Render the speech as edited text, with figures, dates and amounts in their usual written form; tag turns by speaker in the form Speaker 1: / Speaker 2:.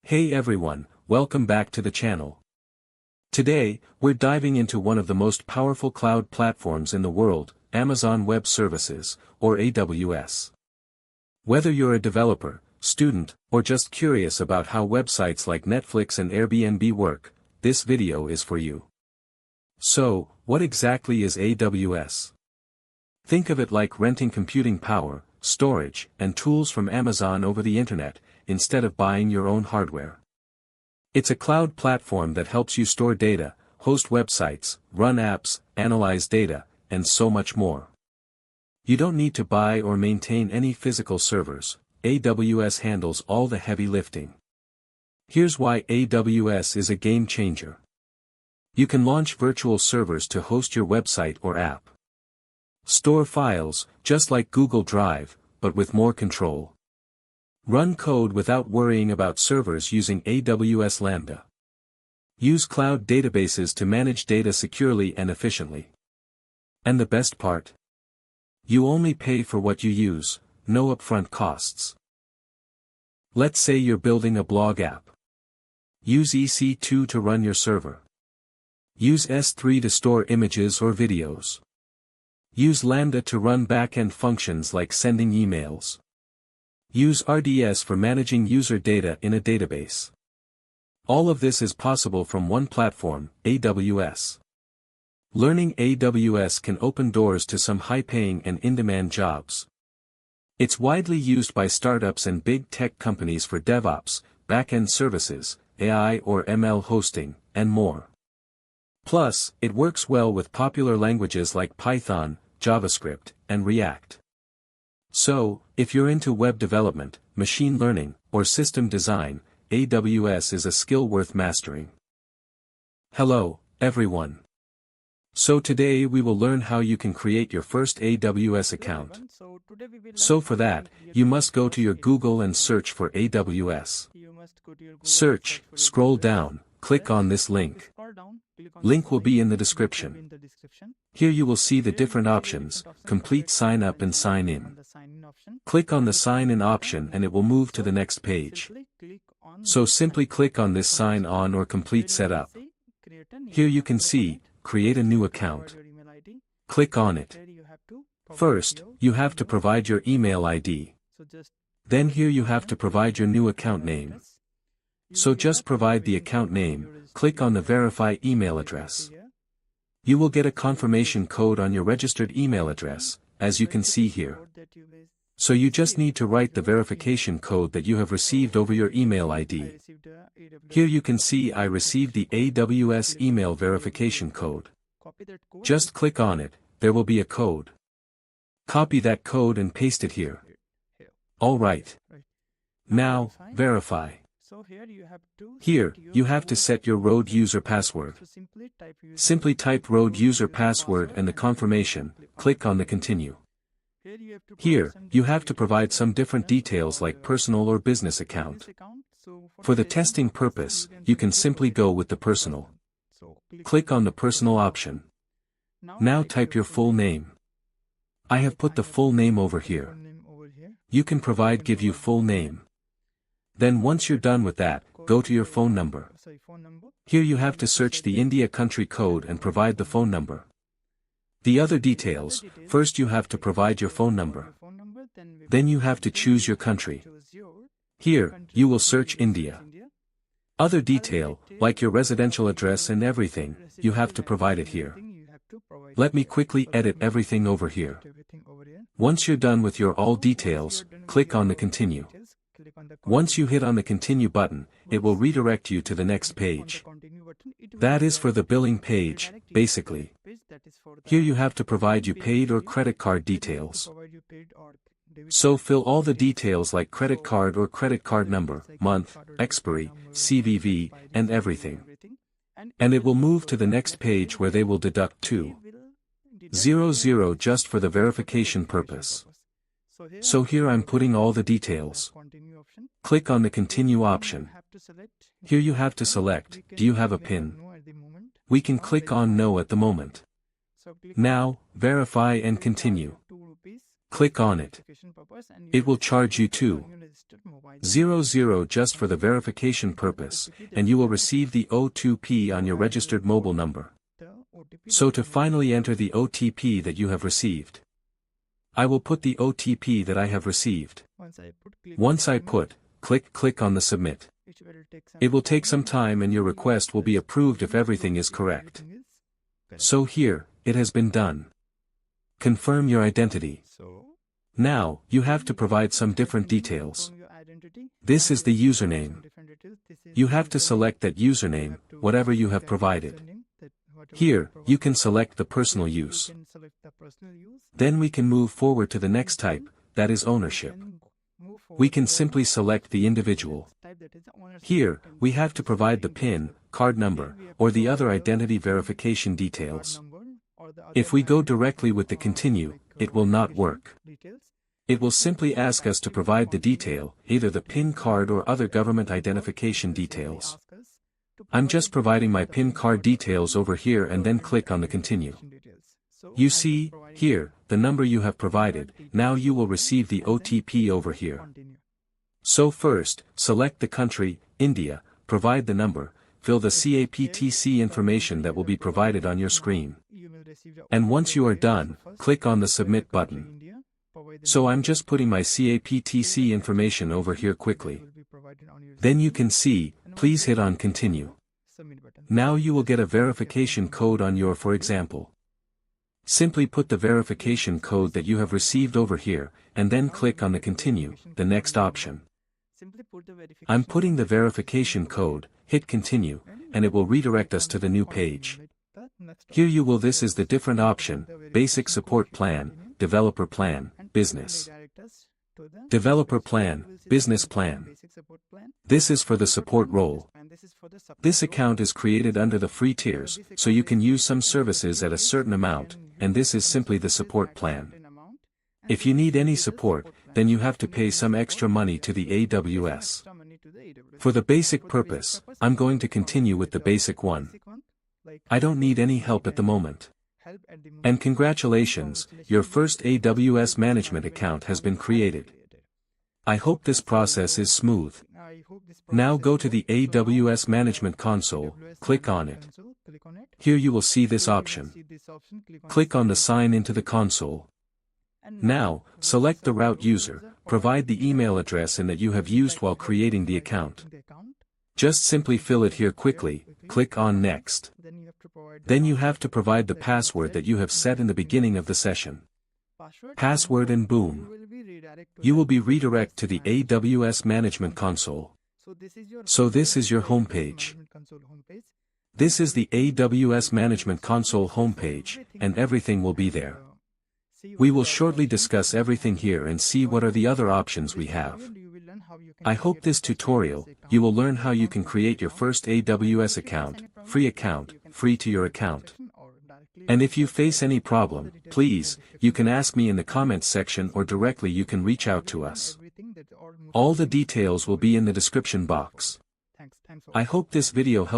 Speaker 1: Hey everyone, welcome back to the channel. Today, we're diving into one of the most powerful cloud platforms in the world, Amazon Web Services, or AWS. Whether you're a developer, student, or just curious about how websites like Netflix and Airbnb work, this video is for you. So, what exactly is AWS? Think of it like renting computing power, storage, and tools from Amazon over the internet, instead of buying your own hardware. It's a cloud platform that helps you store data, host websites, run apps, analyze data, and so much more. You don't need to buy or maintain any physical servers. AWS handles all the heavy lifting. Here's why AWS is a game changer. You can launch virtual servers to host your website or app. Store files, just like Google Drive, but with more control. Run code without worrying about servers using AWS Lambda. Use cloud databases to manage data securely and efficiently. And the best part? You only pay for what you use, no upfront costs. Let's say you're building a blog app. Use EC2 to run your server. Use S3 to store images or videos. Use Lambda to run back-end functions like sending emails. Use RDS for managing user data in a database. All of this is possible from one platform, AWS. Learning AWS can open doors to some high-paying and in-demand jobs. It's widely used by startups and big tech companies for DevOps, back-end services, AI or ML hosting, and more. Plus, it works well with popular languages like Python, JavaScript, and React. So, if you're into web development, machine learning, or system design, AWS is a skill worth mastering. Hello, everyone. So today we will learn how you can create your first AWS account. So for that, you must go to your Google and search for AWS. Search, scroll down, click on this link. Link will be in the description. Here you will see the different options, complete sign up and sign in. Click on the sign in option and it will move to the next page. So simply click on this sign on or complete setup. Here you can see, create a new account. Click on it. First, you have to provide your email ID. Then here you have to provide your new account name. So just provide the account name, click on the verify email address. You will get a confirmation code on your registered email address, as you can see here. So you just need to write the verification code that you have received over your email ID. Here you can see I received the AWS email verification code. Just click on it, there will be a code. Copy that code and paste it here. Alright. Now, verify. Here, you have to set your road user password. Simply type road user password and the confirmation, click on the continue. Here, you have to provide some different details like personal or business account. For the testing purpose, you can simply go with the personal. Click on the personal option. Now type your full name. I have put the full name over here. You can provide give you full name. Then once you're done with that, go to your phone number. Here you have to search the India country code and provide the phone number. The other details, first you have to provide your phone number. Then you have to choose your country. Here, you will search India. Other detail, like your residential address and everything, you have to provide it here. Let me quickly edit everything over here. Once you're done with your all details, click on the continue. Once you hit on the continue button, it will redirect you to the next page. That is for the billing page, basically. Here you have to provide your paid or credit card details. So fill all the details like credit card or credit card number, month, expiry, CVV, and everything. And it will move to the next page where they will deduct 200 just for the verification purpose. So here I'm putting all the details. Click on the continue option. Here you have to select, do you have a PIN? We can click on no at the moment. Now, verify and continue. Click on it. It will charge you $200 just for the verification purpose, and you will receive the OTP on your registered mobile number. So to finally enter the OTP that you have received, I will put the OTP that I have received. Once I put, click on the submit. It will take some time and your request will be approved if everything is correct. So here, it has been done. Confirm your identity. Now, you have to provide some different details. This is the username. You have to select that username, whatever you have provided. Here, you can select the personal use. Then we can move forward to the next type, that is ownership. We can simply select the individual. Here, we have to provide the PIN, card number, or the other identity verification details. If we go directly with the continue, it will not work. It will simply ask us to provide the detail, either the PIN card or other government identification details. I'm just providing my PIN card details over here and then click on the continue. You see, here, the number you have provided, now you will receive the OTP over here. So first, select the country, India, provide the number, fill the CAPTC information that will be provided on your screen. And once you are done, click on the submit button. So I'm just putting my CAPTC information over here quickly. Then you can see, please hit on continue. Now you will get a verification code on your for example. Simply put the verification code that you have received over here, and then click on the continue, the next option. I'm putting the verification code, hit continue, and it will redirect us to the new page. Here you will this is the different option, basic support plan, developer plan, business. Developer plan, business plan. This is for the support role. This account is created under the free tiers, so you can use some services at a certain amount, and this is simply the support plan. If you need any support, then you have to pay some extra money to the AWS. For the basic purpose, I'm going to continue with the basic one. I don't need any help at the moment. And congratulations, your first AWS management account has been created. I hope this process is smooth. Now go to the AWS Management Console, click on it. Here you will see this option. Click on the sign into the console. Now, select the route user, provide the email address and that you have used while creating the account. Just simply fill it here quickly, click on next. Then you have to provide the password that you have set in the beginning of the session. Password and boom. You will be redirected to the AWS Management Console. So this is your homepage. This is the AWS Management Console homepage, and everything will be there. We will shortly discuss everything here and see what are the other options we have. I hope this tutorial, you will learn how you can create your first AWS account, free to your account. And if you face any problem, please, you can ask me in the comments section or directly you can reach out to us. All the details will be in the description box. I hope this video helped.